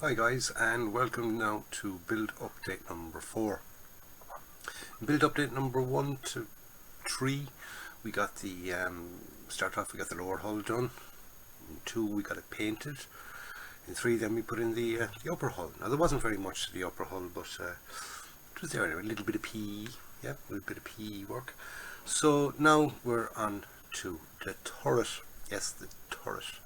Hi guys, and welcome now to build update number 4. Build update number 1 to 3 we got the start off we got the lower hull done. In 2 we got it painted. In 3 then we put in the upper hull. Now there wasn't very much to the upper hull, but it was there anyway, a little bit of PE, a little bit of PE work. So now we're on to the turret. Yes, the turret.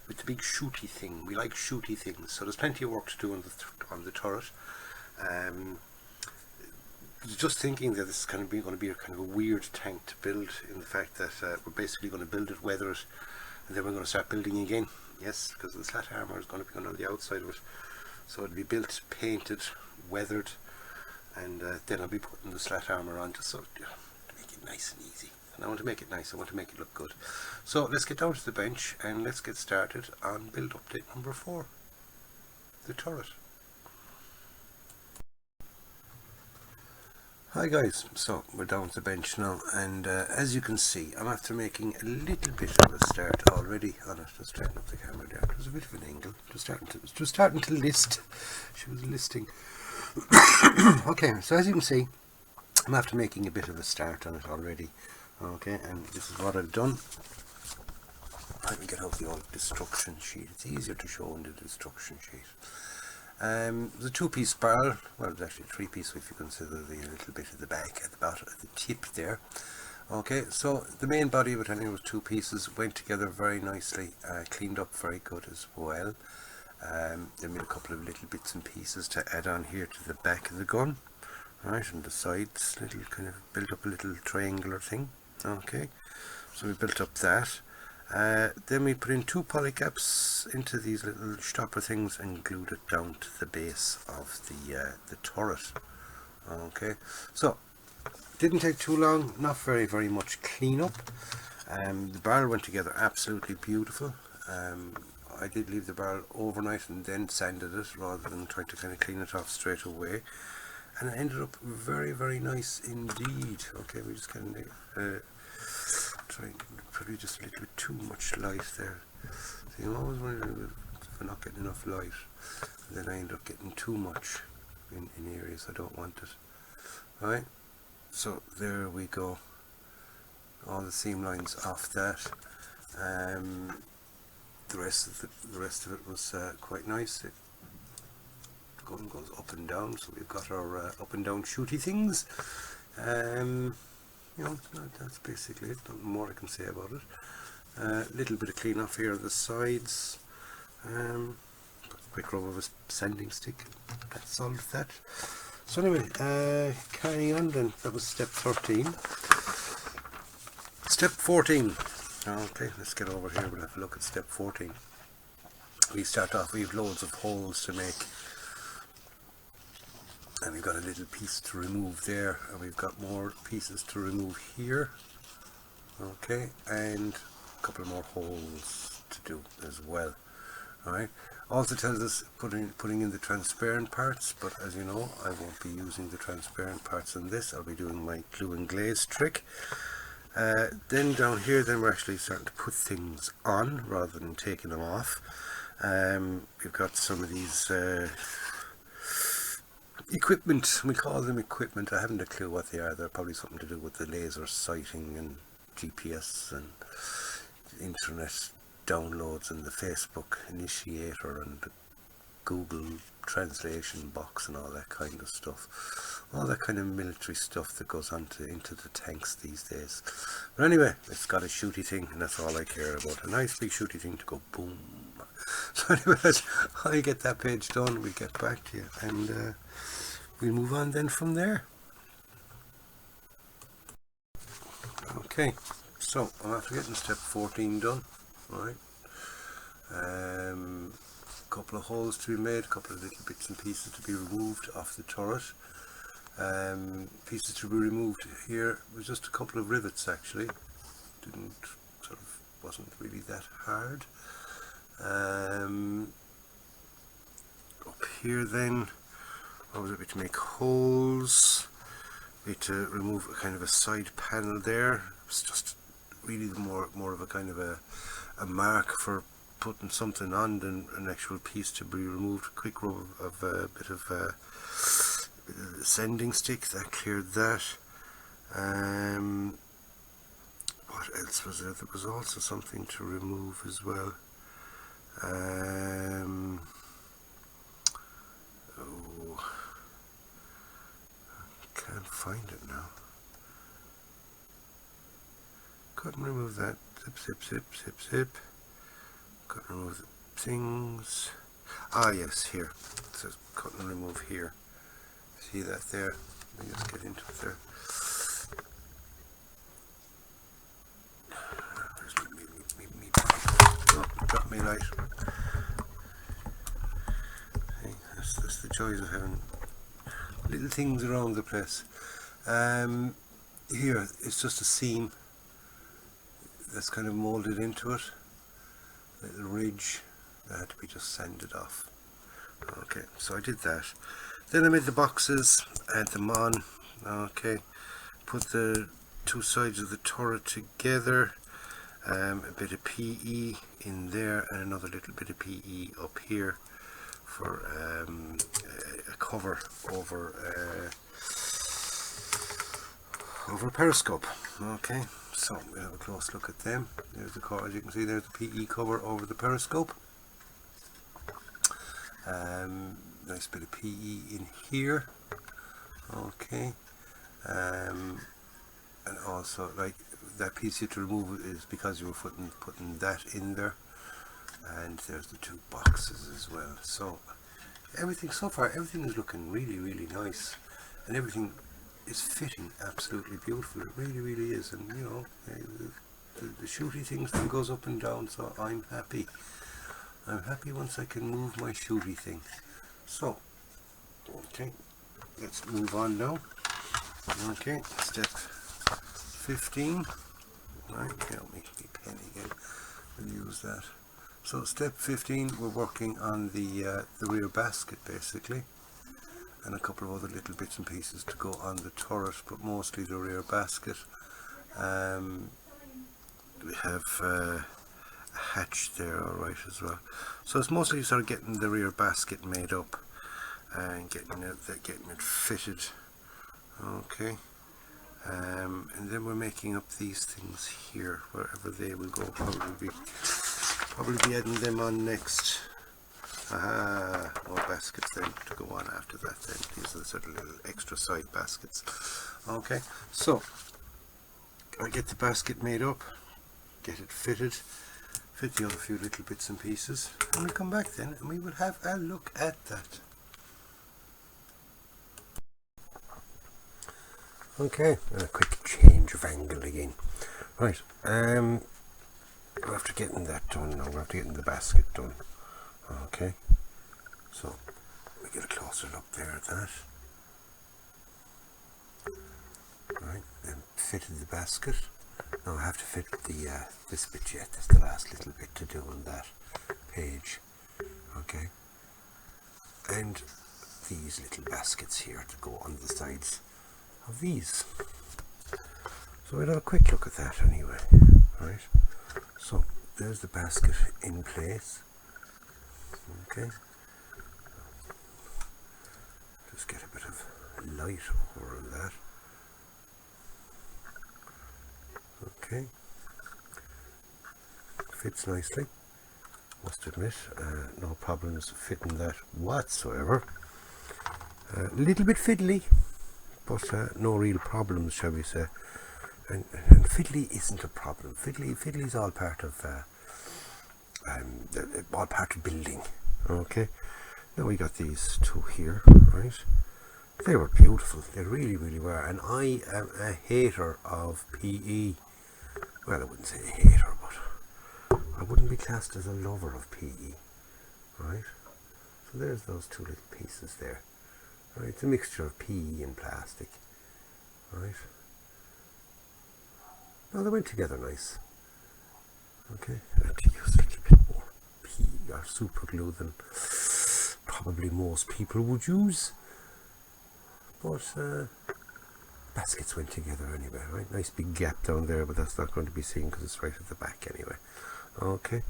With the big shooty thing. We like shooty things, so there's plenty of work to do on the turret. Just thinking that this is going to be a kind of a weird tank to build, in the fact that we're basically going to build it, weather it, and then we're going to start building again. Yes, because the slat armour is going to be on the outside of it, so it'll be built, painted, weathered, and then I'll be putting the slat armour on to sort of make it nice and easy. And I want to make it nice, I want to make it look good. So let's get down to the bench and let's get started on build update number 4, the turret. Hi guys, so we're down to the bench now, and as you can see, I'm after making a little bit of a start already on it. Just straighten up the camera there. It was a bit of an angle. Just starting to list. She was listing. Okay, so as you can see, I'm after making a bit of a start on it already. Okay, and this is what I've done. Let me get out the old destruction sheet. It's easier to show in the destruction sheet. The 2-piece barrel, well, it's actually 3-piece if you consider the little bit of the back at the bottom, at the tip there. Okay, so the main body of it anyway was 2 pieces, went together very nicely, cleaned up very good as well. Then made a couple of little bits and pieces to add on here to the back of the gun, right, and the sides, little kind of built up a little triangular thing. Okay, so we built up that. Then we put in 2 polycaps into these little stopper things and glued it down to the base of the turret. Okay, so didn't take too long, not very much cleanup. The barrel went together absolutely beautiful. I did leave the barrel overnight and then sanded it rather than trying to kind of clean it off straight away, and it ended up very nice indeed. Okay, we just kind of trying probably just a little bit too much light there. So I'm always wondering if I'm not getting enough light, and then I end up getting too much in areas I don't want it. Right, so there we go. All the seam lines off that. The rest of it was quite nice. The gun goes up and down, so we've got our up and down shooty things. You know, that's basically it. Nothing more I can say about it. Little bit of clean off here on the sides. Quick rub of a sanding stick. That solved that. So anyway, carrying on then, that was step 13. Step 14. Okay, let's get over here. We'll have a look at step 14. We start off, we have loads of holes to make. And we've got a little piece to remove there, and we've got more pieces to remove here. Okay, and a couple more holes to do as well. Alright, also tells us putting in the transparent parts, but as you know, I won't be using the transparent parts in this. I'll be doing my glue and glaze trick. Then down here, then we're actually starting to put things on rather than taking them off. We've got some of these equipment, we call them equipment. I haven't a clue what they are. They're probably something to do with the laser sighting and GPS and internet downloads and the Facebook initiator and the Google translation box and all that kind of stuff. All that kind of military stuff that goes into the tanks these days. But anyway, it's got a shooty thing, and that's all I care about. A nice big shooty thing to go boom. So anyway, I get that page done, we get back to you, and we move on then from there. Okay, so I'm after getting step 14 done. Alright, couple of holes to be made, a couple of little bits and pieces to be removed off the turret. Pieces to be removed here was just a couple of rivets actually. Wasn't really that hard. Up here then, what was it? To make holes, to remove a kind of a side panel there. It's just really more of a kind of a mark for putting something on than an actual piece to be removed. Quick rub of a bit of sanding stick, that cleared that. What else was there? There was also something to remove as well. Oh, can't find it now. Couldn't remove that. Zip, zip, zip, zip, zip. Couldn't remove the things. Ah, yes, here. It says couldn't remove here. See that there? Let me just get into it there. There's me. Oh, got me light. Hey, that's the joys of having little things around the place. Here, it's just a seam that's kind of molded into it. A little ridge that had to be just sanded off. Okay, so I did that. Then I made the boxes, add them on. Okay, put the two sides of the turret together. A bit of PE in there and another little bit of PE up here for a cover over a periscope. Okay, so we'll have a close look at them. There's the cover, as you can see, there's the PE cover over the periscope. Nice bit of PE in here. Okay, and also like that piece you had to remove is because you were putting that in there. And there's the two boxes as well. So everything so far, everything is looking really, really nice, and everything is fitting absolutely beautiful. It really, really is. And you know, the shooty thing still goes up and down, so I'm happy. I'm happy once I can move my shooty thing. So, okay, let's move on now. Okay, step 15. Right, help me, pen again. We'll use that. So step 15, we're working on the rear basket basically, and a couple of other little bits and pieces to go on the turret, but mostly the rear basket. We have a hatch there alright as well. So it's mostly sort of getting the rear basket made up and getting it fitted. Okay. And then we're making up these things here, wherever they will go. Probably be adding them on next. More baskets then to go on after that then. These are the sort of little extra side baskets. Okay, so I get the basket made up, get it fitted, fit the other few little bits and pieces, and we'll come back then and we will have a look at that. Okay, and a quick change of angle again. Right, after getting that done now, we're after getting the basket done. Okay, so we get a closer look there at that. Right, then fitted the basket. Now I have to fit the this bit yet. That's the last little bit to do on that page. Okay, and these little baskets here to go on the sides of these. So we'll have a quick look at that anyway. Right, so there's the basket in place. Okay, just get a bit of light over on that. Okay, fits nicely, must admit. No problems fitting that whatsoever. A little bit fiddly, but no real problems, shall we say. And fiddly isn't a problem. Fiddly is all part of building. Okay, now we got these two here, right? They were beautiful. They really, really were. And I am a hater of PE. Well, I wouldn't say a hater, but I wouldn't be classed as a lover of PE, right? So there's those two little pieces there. Right, it's a mixture of PE and plastic, right? Now they went together nice. Okay, I have to use a little bit more PE or super glue than probably most people would use. But baskets went together anyway, right? Nice big gap down there, but that's not going to be seen because it's right at the back anyway. Okay,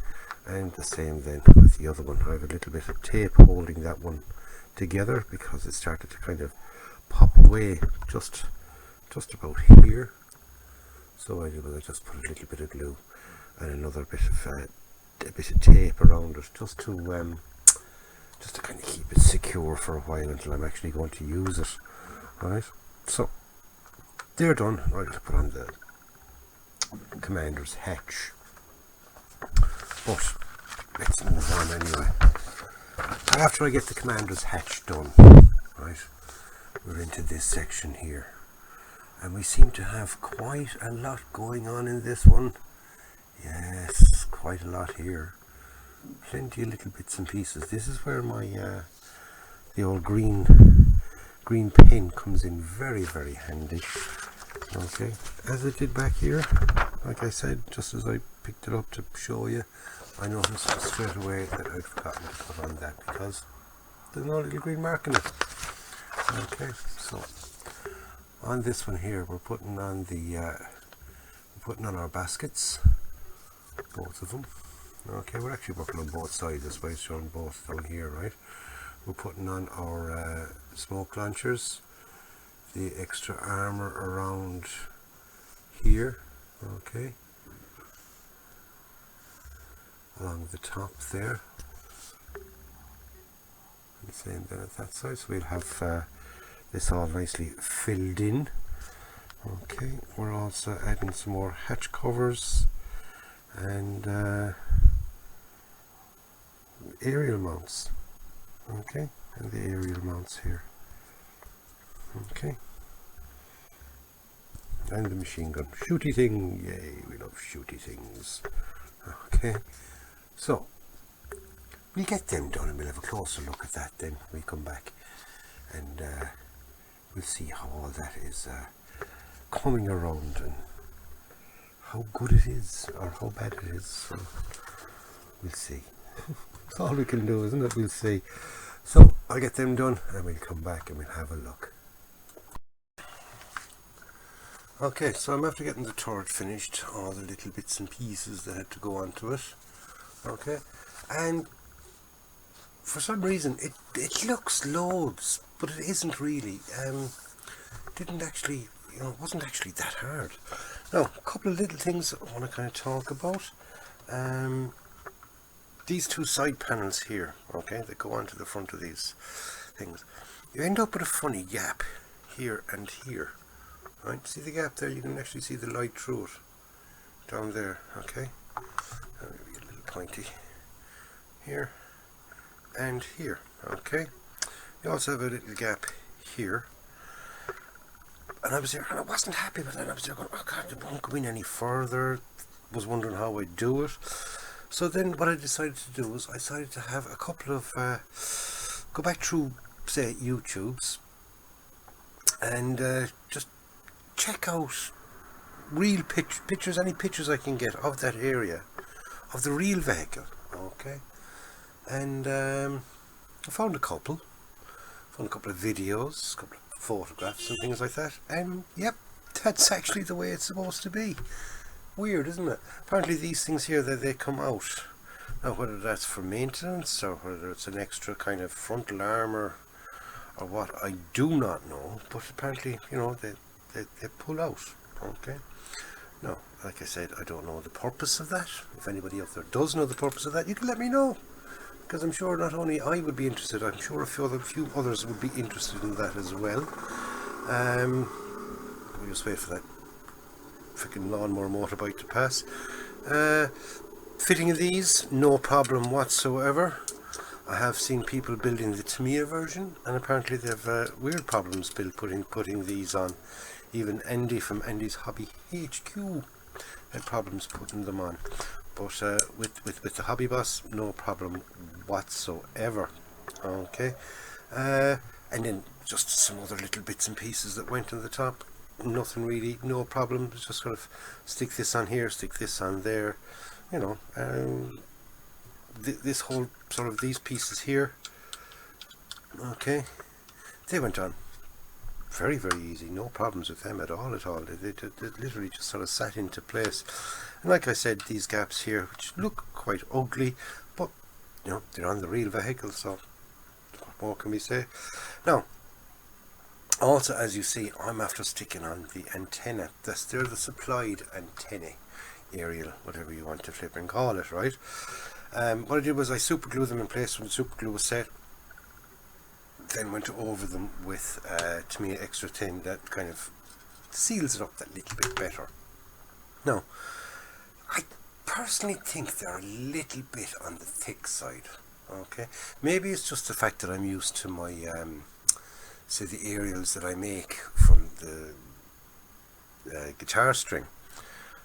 and the same then with the other one. I have a little bit of tape holding that one together because it started to kind of pop away just about here. So what I did was I just put a little bit of glue and another bit of tape around it just to kind of keep it secure for a while until I'm actually going to use it. Right, so they're done. I'm going to put on the commander's hatch, but let's move on anyway. After I get the commander's hatch done, right, we're into this section here, and we seem to have quite a lot going on in this one. Yes, quite a lot here. Plenty of little bits and pieces. This is where my the old green pen comes in very, very handy. Okay, as it did back here, like I said, just as I picked it up to show you, I noticed straight away that I'd forgotten to put on that because there's no little green mark in it. Okay, so on this one here, we're putting on our baskets, both of them. Okay, we're actually working on both sides. That's why it's showing both down here, right? We're putting on our smoke launchers, the extra armor around here, okay, along the top there, and same then at that side. So we'll have this all nicely filled in. Okay, we're also adding some more hatch covers and aerial mounts. Okay, and the aerial mounts here. Okay, and the machine gun shooty thing. Yay, we love shooty things. Okay, so we'll get them done and we'll have a closer look at that then we come back, and we'll see how all that is coming around and how good it is or how bad it is. So we'll see. That's all we can do, isn't it? We'll see. So I'll get them done and we'll come back and we'll have a look. Okay, so I'm after getting the turret finished, all the little bits and pieces that had to go onto it. Okay, and for some reason it looks loads, but it isn't really. Didn't actually, it wasn't actually that hard. Now, a couple of little things I want to kind of talk about. These two side panels here, okay, that go onto the front of these things, you end up with a funny gap here and here. Right, see the gap there? You can actually see the light through it down there. Okay, maybe a little pointy here and here. Okay, you also have a little gap here, and I was there and I wasn't happy with that. I was there going, oh God, it won't go in any further. Was wondering how I'd do it. So then what I decided to do was I decided to have a couple of go back through, say, YouTube's and just check out real pictures, any pictures I can get of that area, of the real vehicle. Okay, and I found a couple of videos, a couple of photographs and things like that, and yep, that's actually the way it's supposed to be. Weird, isn't it? Apparently these things here, that they come out now, whether that's for maintenance or whether it's an extra kind of frontal armor or what, I do not know, but apparently, they pull out. Okay, now, like I said, I don't know the purpose of that. If anybody out there does know the purpose of that, you can let me know, because I'm sure not only I would be interested, I'm sure a few others would be interested in that as well. We'll just wait for that freaking lawnmower motorbike to pass. Fitting of these, no problem whatsoever. I have seen people building the Tamiya version, and apparently they've weird problems putting these on. Even Andy from Andy's Hobby HQ had problems putting them on. But with the Hobby Boss, no problem whatsoever. Okay, and then just some other little bits and pieces that went on the top. Nothing really, no problem. Just kind of stick this on here, stick this on there. This whole sort of these pieces here. Okay, they went on very, very easy. No problems with them at all. They literally just sort of sat into place. And like I said, these gaps here, which look quite ugly, but you know, they're on the real vehicle, so what more can we say? Now, also, as you see, I'm after sticking on the antenna. They're the supplied antennae, aerial, whatever you want to flip and call it, right? What I did was I super glued them in place when the super glue was set, then went over them with Tamiya Extra Thin. That kind of seals it up that little bit better. Now, I personally think they're a little bit on the thick side. Okay, maybe it's just the fact that I'm used to my say the aerials that I make from the guitar string.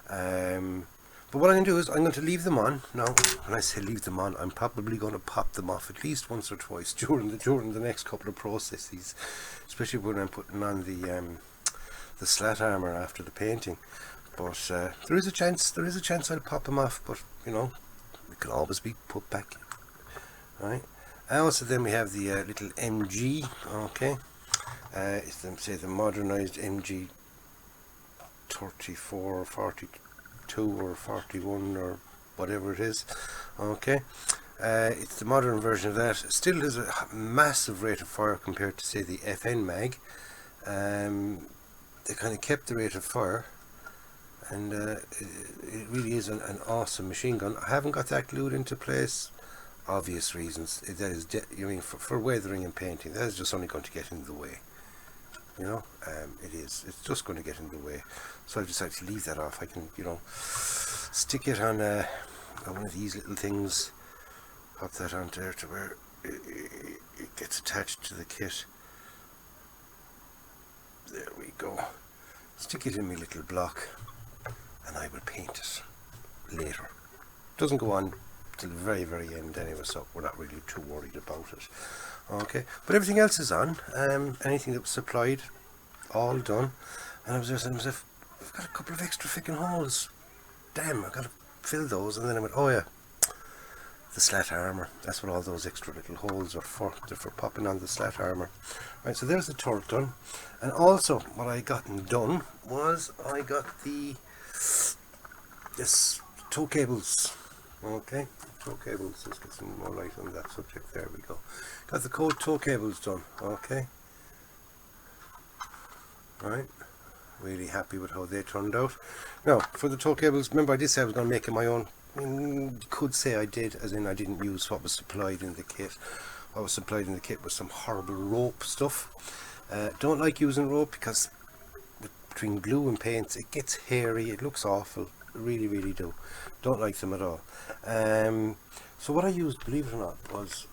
But what I'm going to do is I'm going to leave them on. Now, when I say leave them on, I'm probably going to pop them off at least once or twice during the next couple of processes, especially when I'm putting on the slat armor after the painting. But there is a chance I'll pop them off. But you know, it can always be put back. Right. Also, then we have the little MG. Okay. It's the modernized MG 34 or 42 or 41 or whatever it is. Okay, it's the modern version of that. It still has a massive rate of fire compared to, say, the FN mag. They kind of kept the rate of fire, and it really is an awesome machine gun. I haven't got that glued into place, obvious reasons. That is, for weathering and painting, that is just only going to get in the way. You know, it's just going to get in the way. So I've decided to leave that off. I can, you know, stick it on one of these little things, pop that on there to where it gets attached to the kit. There we go. Stick it in my little block, and I will paint it later. Doesn't go on till the very, very end anyway, so we're not really too worried about it. Okay, but everything else is on. Anything that was supplied, all done. And I was there saying to myself, I've got a couple of extra freaking holes. Damn, I've got to fill those. And then I went, oh yeah, the slat armor. That's what all those extra little holes are for. They're for popping on the slat armor. Right, so there's the turret done. And also, what I got done was I got this tow cables. Okay, tow cables. Let's get some more light on that subject. There we go. Got the cold tow cables done. Okay. Right. Really happy with how they turned out. Now, for the tow cables, remember I did say I was going to make it my own. You could say I did, as in I didn't use what was supplied in the kit. What was supplied in the kit was some horrible rope stuff. Don't like using rope because between glue and paints it gets hairy, it looks awful. Really, really do. Don't like them at all. So what I used, believe it or not, was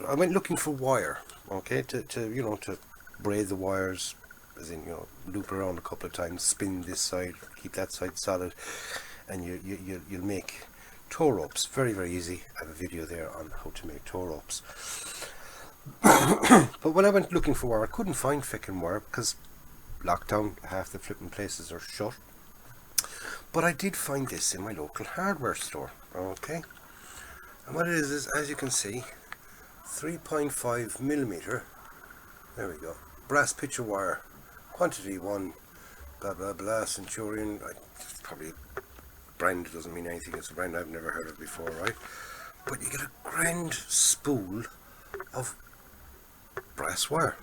I went looking for wire, okay, to braid the wires, as in, you know, loop around a couple of times, spin this side, keep that side solid, and you'll make tow ropes. Very, very easy. I have a video there on how to make tow ropes. But when I went looking for wire, I couldn't find frickin' wire because lockdown, half the flipping places are shut. But I did find this in my local hardware store. Okay, and what it is as you can see, 3.5 millimeter. There we go. Brass picture wire. Quantity 1. Blah blah blah. Centurion. It's probably a brand. Doesn't mean anything. It's a brand I've never heard of before, right? But you get a grand spool of brass wire.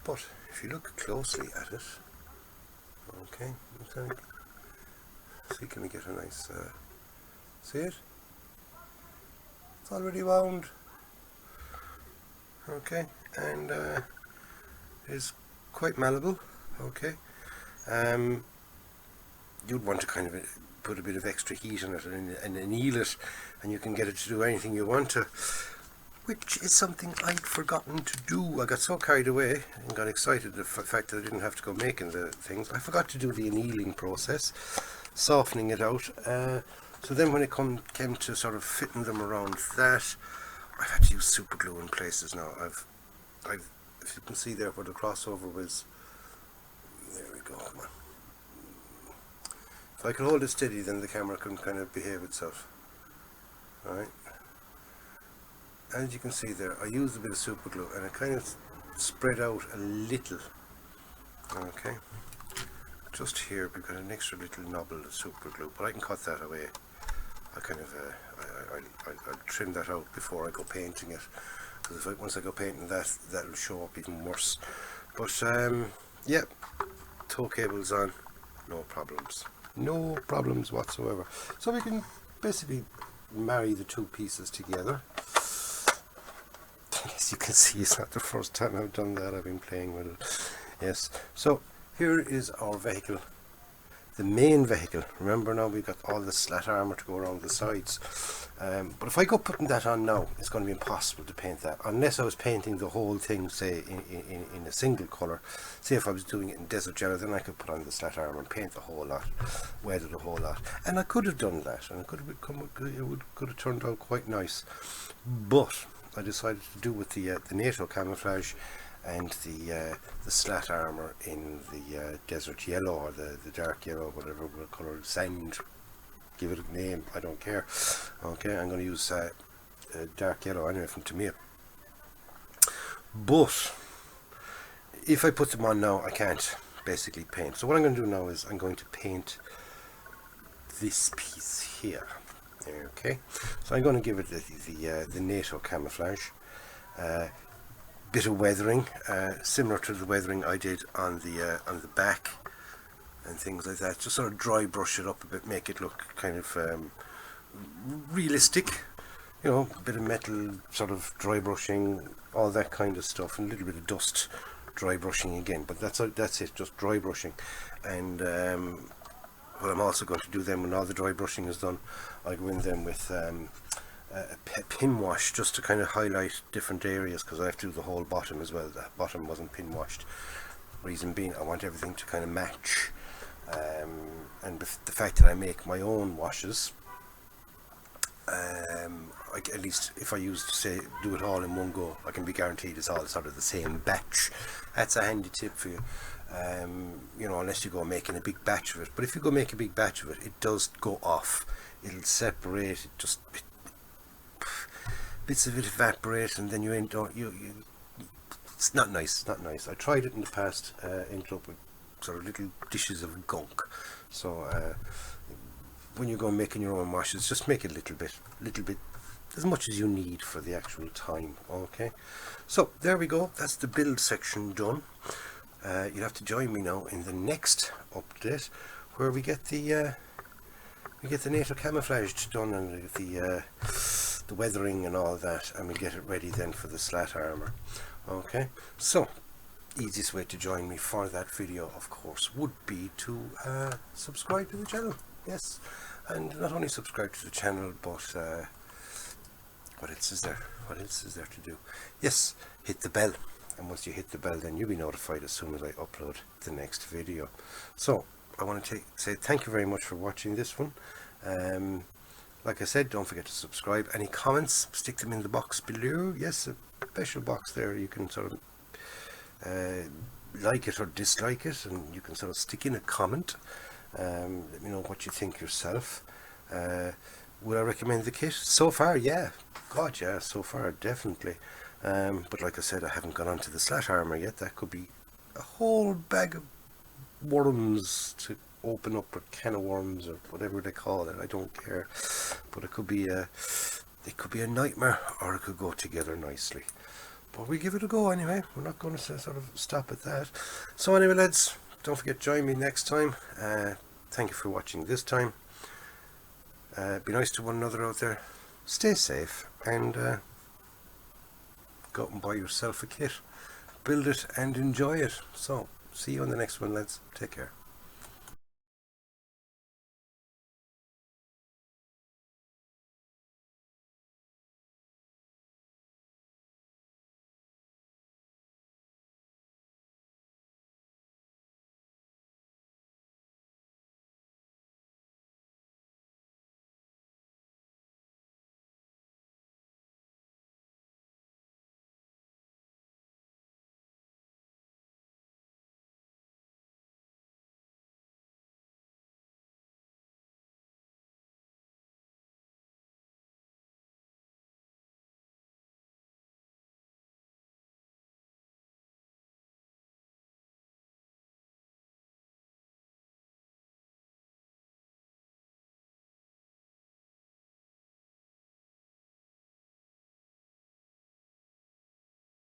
But if you look closely at it, okay, see, can we get a nice, see it? It's already wound. Okay, and it's quite malleable. Okay, you'd want to kind of put a bit of extra heat on it and anneal it, and you can get it to do anything you want to, which is something I'd forgotten to do. I got so carried away and got excited at the fact that I didn't have to go making the things. I forgot to do the annealing process, softening it out. So then when it came to sort of fitting them around that, I've had to use super glue in places now. I've if you can see there where the crossover was, there we go, come on. If I can hold it steady, then the camera can kind of behave itself. Alright. As you can see there, I used a bit of super glue and it kind of spread out a little. Okay, just here we've got an extra little knobble of super glue, but I can cut that away. I kind of I'll trim that out before I go painting it, because once I go painting that, that'll show up even worse. But yeah, tow cables on, no problems whatsoever. So we can basically marry the two pieces together. As you can see, it's not the first time I've done that. I've been playing with it. Yes, so here is our vehicle, the main vehicle. Remember now we've got all the slat armour to go around the sides, but if I go putting that on now, it's going to be impossible to paint that unless I was painting the whole thing, say in a single colour. Say if I was doing it in desert yellow, then I could put on the slat armour and paint the whole lot, weather the whole lot, and I could have done that, and it could have turned out quite nice. But I decided to do with the NATO camouflage and the slat armour in the desert yellow, or the dark yellow, whatever we'll colour it, sand, give it a name, I don't care. Okay, I'm going to use dark yellow anyway from Tamiya. But if I put them on now, I can't basically paint. So what I'm going to do now is I'm going to paint this piece here. Okay, so I'm going to give it the NATO camouflage. Bit of weathering, similar to the weathering I did on the back and things like that. Just sort of dry brush it up a bit, make it look kind of realistic. You know, a bit of metal sort of dry brushing, all that kind of stuff, and a little bit of dust dry brushing again. But that's it, just dry brushing. And what I'm also going to do then, when all the dry brushing is done, I go in then with a pin wash, just to kind of highlight different areas, because I have to do the whole bottom as well. The bottom wasn't pin washed. Reason being, I want everything to kind of match, and with the fact that I make my own washes, at least if I do it all in one go, I can be guaranteed it's all sort of the same batch. That's a handy tip for you. You know, unless you go making a big batch of it. But if you go make a big batch of it, it does go off. It'll separate. Bits of it evaporate, and then it's not nice. It's not nice. I tried it in the past. Ended up with sort of little dishes of gunk. So when you go making your own washes, just make it a little bit, as much as you need for the actual time. Okay, so there we go. That's the build section done. You'll have to join me now in the next update, where we get the NATO camouflage done, and the weathering and all that, and we get it ready then for the slat armour. Okay, so easiest way to join me for that video, of course, would be to subscribe to the channel. Yes, and not only subscribe to the channel, but what else is there to do? Yes, hit the bell, and once you hit the bell, then you'll be notified as soon as I upload the next video. So I want to say thank you very much for watching this one. Like I said, don't forget to subscribe. Any comments, stick them in the box below. Yes, a special box there. You can sort of like it or dislike it, and you can sort of stick in a comment. Let me know what you think yourself. Would I recommend the kit? So far, yeah. God, yeah, so far, definitely. But like I said, I haven't gone on to the slat armour yet. That could be a whole bag of worms to open up, or can of worms, or whatever they call it. I don't care. But it could be a nightmare, or it could go together nicely. But we give it a go anyway. We're not going to sort of stop at that. So anyway, lads, don't forget to join me next time. Thank you for watching this time. Be nice to one another out there. Stay safe, and go out and buy yourself a kit. Build it and enjoy it. So see you on the next one, lads. Take care.